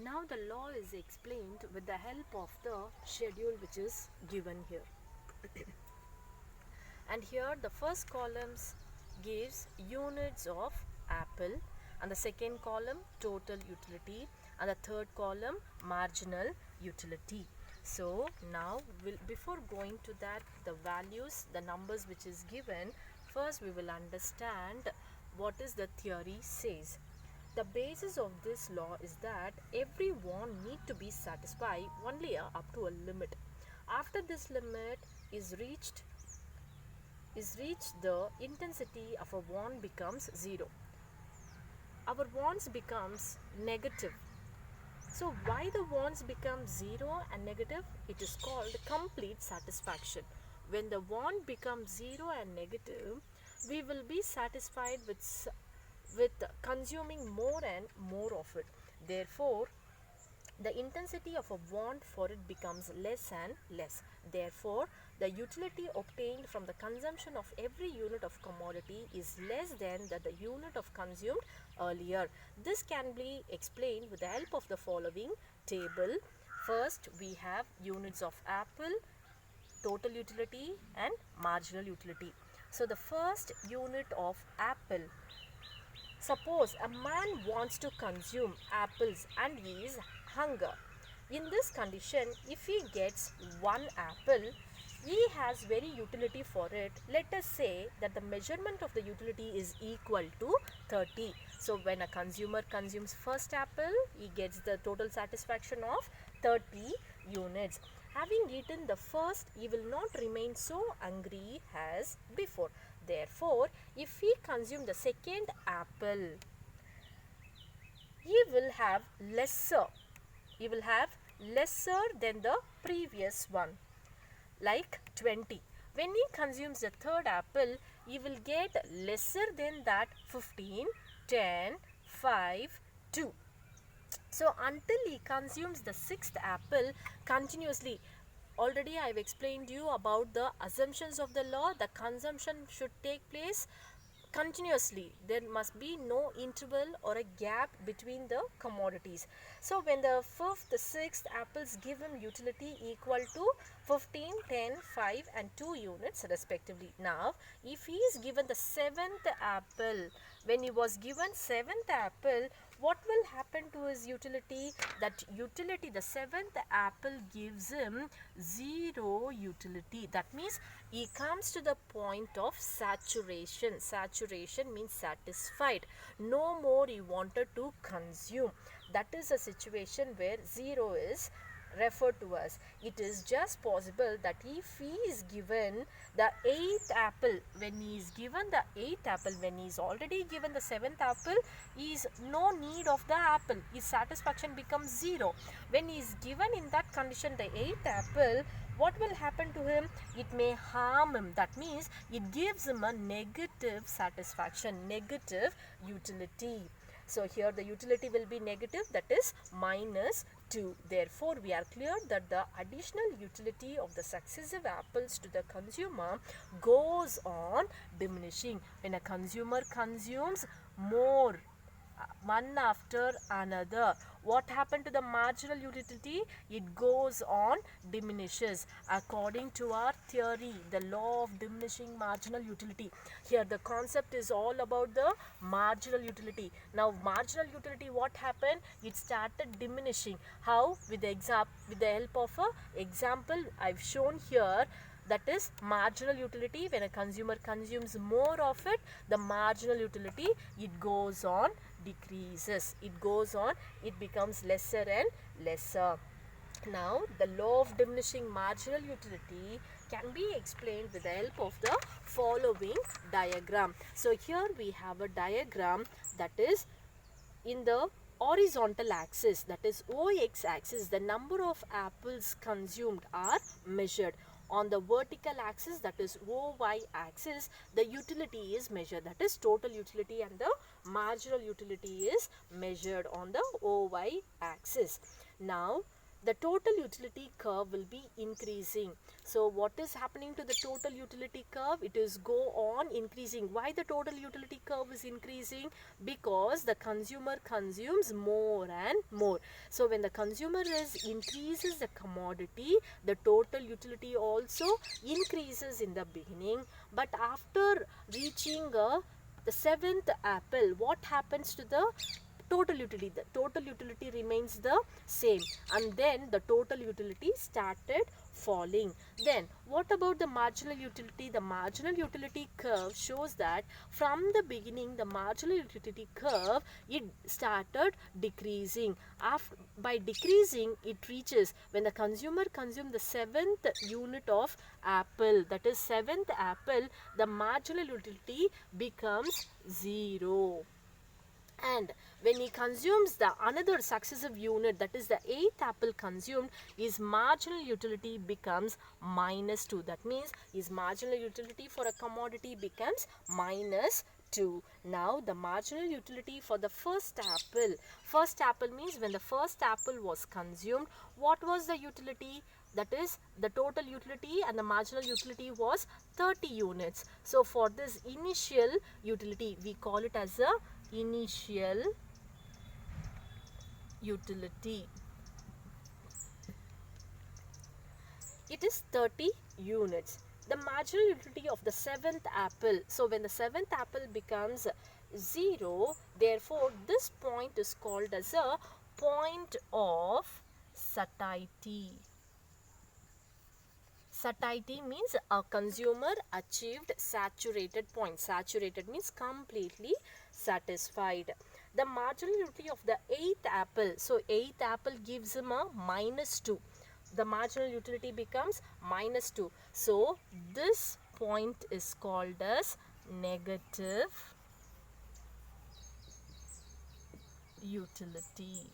Now the law is explained with the help of the schedule which is given here. And here the first column gives units of apple, and the second column total utility, and the third column marginal utility. So now before going to that, the values, the numbers which is given, first we will understand what is the theory says. The basis of this law is that every want need to be satisfied only up to a limit. After this limit is reached, the intensity of a want becomes zero. Our wants becomes negative. So why the wants become zero and negative? It is called complete satisfaction. When the want becomes zero and negative, we will be satisfied with consuming more and more of it. Therefore, the intensity of a want for it becomes less and less. Therefore, the utility obtained from the consumption of every unit of commodity is less than the unit of consumed earlier. This can be explained with the help of the following table. First, we have units of apple, total utility and marginal utility. So, the first unit of apple. Suppose a man wants to consume apples and he is hunger. In this condition, if he gets one apple, he has very utility for it. Let us say that the measurement of the utility is equal to 30. So when a consumer consumes first apple, he gets the total satisfaction of 30 units. Having eaten the first, he will not remain so hungry as before. Therefore, if he consume the second apple, he will have lesser than the previous one, like 20. When he consumes the third apple, he will get lesser than that 15, 10, 5, 2. So until he consumes the sixth apple continuously. Already I have explained you about the assumptions of the law. The consumption should take place continuously. There must be no interval or a gap between the commodities. So when the fifth, the sixth apples give him utility equal to 15, 10, 5 and 2 units respectively. Now if he is given the seventh apple, when he was given seventh apple, what will happen to his utility? That utility, the seventh apple gives him zero utility. That means he comes to the point of saturation. Saturation means satisfied. No more he wanted to consume. That is a situation where zero is referred to us. It is just possible that if he is given the eighth apple, when he is given the eighth apple, when he is already given the seventh apple, he is no need of the apple. His satisfaction becomes zero. When he is given in that condition the eighth apple, what will happen to him? It may harm him. That means it gives him a negative satisfaction, negative utility. So here the utility will be negative, that is minus 2. Therefore, we are clear that the additional utility of the successive apples to the consumer goes on diminishing. When a consumer consumes more, one after another, what happened to the marginal utility? It goes on diminishes according to our theory, the law of diminishing marginal utility. Here the concept is all about the marginal utility. Now marginal utility, what happened? It started diminishing. How? With the help of a example I've shown here. That is marginal utility. When a consumer consumes more of it, the marginal utility, it goes on decreases. It goes on, it becomes lesser and lesser. Now the law of diminishing marginal utility can be explained with the help of the following diagram. So here we have a diagram that is in the horizontal axis, that is OX axis, the number of apples consumed are measured. On the vertical axis, that is OY axis, the utility is measured, that is total utility, and the marginal utility is measured on the OY axis. Now the total utility curve will be increasing. So what is happening to the total utility curve? It is go on increasing. Why the total utility curve is increasing? Because the consumer consumes more and more. So when the consumer increases the commodity, the total utility also increases in the beginning, but after reaching the seventh apple, what happens to the total utility? The total utility remains the same, and then the total utility started falling. Then what about the marginal utility? The marginal utility curve shows that from the beginning the marginal utility curve, it started decreasing. By decreasing, it reaches when the consumer consumes the seventh unit of apple, that is seventh apple, the marginal utility becomes 0. And when he consumes the another successive unit, that is the eighth apple consumed, his marginal utility becomes -2. That means his marginal utility for a commodity becomes -2. Now the marginal utility for the first apple means when the first apple was consumed, what was the utility? That is the total utility, and the marginal utility was 30 units. So for this initial utility, we call it as a initial utility. It is 30 units. The marginal utility of the seventh apple. So when the seventh apple becomes 0, therefore this point is called as a point of satiety. Satiety means a consumer achieved saturated point. Saturated means completely satisfied. The marginal utility of the eighth apple. So eighth apple gives him a -2. The marginal utility becomes -2. So this point is called as negative utility.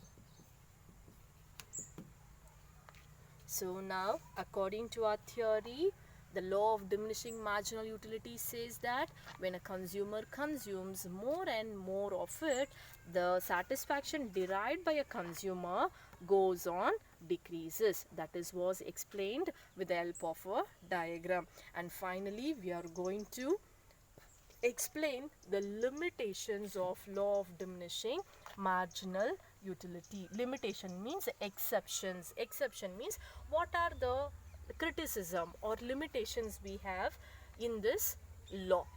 So now, according to our theory, the law of diminishing marginal utility says that when a consumer consumes more and more of it, the satisfaction derived by a consumer goes on decreases. That was explained with the help of a diagram. And finally, we are going to explain the limitations of law of diminishing marginal utility. Limitation means exceptions. Exception means what are the criticism or limitations we have in this law.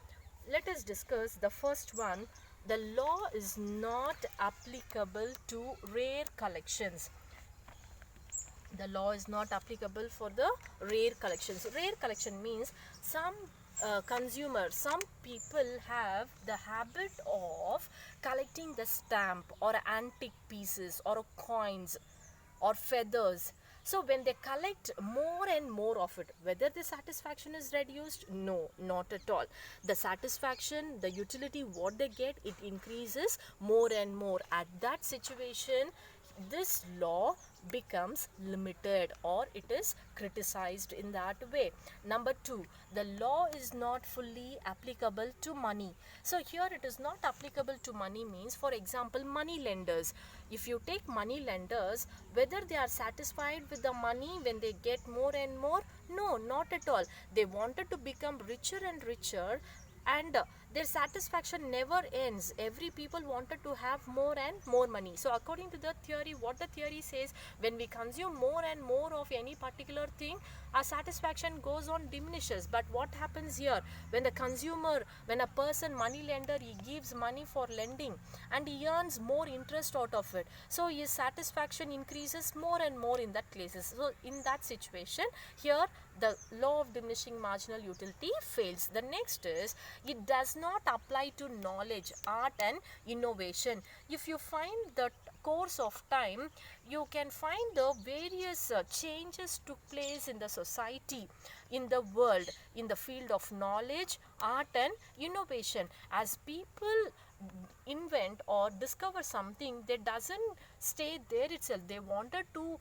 Let us discuss the first one. The law is not applicable to rare collections. The law is not applicable for the rare collections. Rare collection means some some people have the habit of collecting the stamp or antique pieces or coins or feathers. So when they collect more and more of it, whether the satisfaction is reduced? No, not at all. The satisfaction, the utility, what they get, it increases more and more. At that situation, this law becomes limited or it is criticized in that way. Number 2, the law is not fully applicable to money. So here it is not applicable to money means, for example, money lenders. If you take money lenders, whether they are satisfied with the money when they get more and more? No, not at all. They wanted to become richer and richer, and their satisfaction never ends. Every people wanted to have more and more money. So according to the theory, what the theory says, when we consume more and more of any particular thing, our satisfaction goes on diminishes. But what happens here? When the consumer, when a person, money lender, he gives money for lending and he earns more interest out of it, so his satisfaction increases more and more in that cases. So in that situation, here the law of diminishing marginal utility fails. The next is, it does not apply to knowledge, art and innovation. If you find the course of time, you can find the various changes took place in the society, in the world, in the field of knowledge, art and innovation. As people invent or discover something, they doesn't stay there itself. They wanted to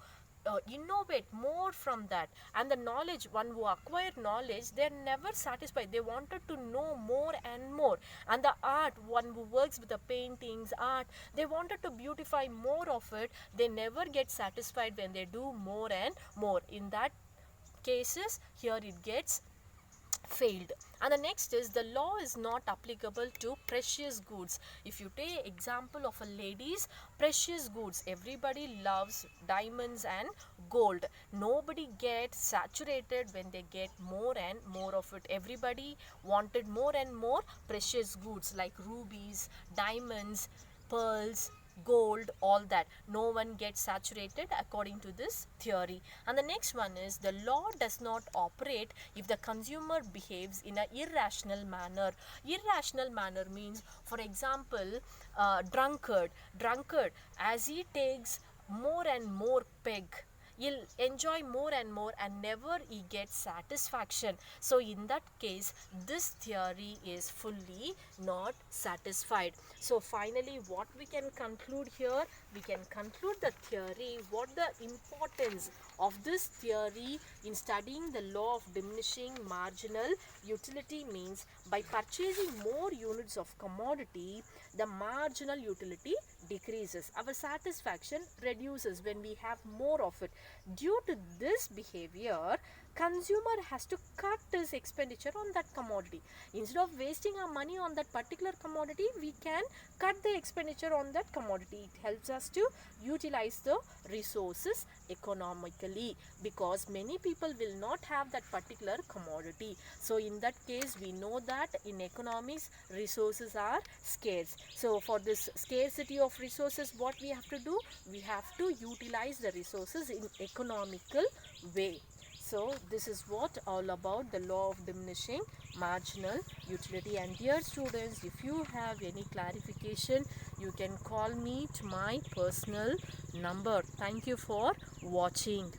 innovate more from that. And the knowledge, one who acquired knowledge, they're never satisfied. They wanted to know more and more. And the art, one who works with the paintings, art, they wanted to beautify more of it. They never get satisfied when they do more and more. In that cases, here it gets failed. And the next is the law is not applicable to precious goods. If you take example of a lady's precious goods, everybody loves diamonds and gold. Nobody gets saturated when they get more and more of it. Everybody wanted more and more precious goods like rubies, diamonds, pearls, gold, all that. No one gets saturated according to this theory. And the next one is the law does not operate if the consumer behaves in an irrational manner. Irrational manner means, for example, drunkard, as he takes more and more peg, he'll enjoy more and never he gets satisfaction. So in that case, this theory is fully not satisfied. So finally, what we can conclude here, we can conclude the theory, what the importance of this theory in studying the law of diminishing marginal utility means. By purchasing more units of commodity, the marginal utility decreases. Our satisfaction reduces when we have more of it. Due to this behavior, consumer has to cut his expenditure on that commodity. Instead of wasting our money on that particular commodity, we can cut the expenditure on that commodity. It helps us to utilize the resources economically, because many people will not have that particular commodity. So in that case, we know that in economics, resources are scarce. So for this scarcity of resources, what we have to do, we have to utilize the resources in economical way. So this is what all about the law of diminishing marginal utility. And dear students, if you have any clarification, you can call me to my personal number. Thank you for watching.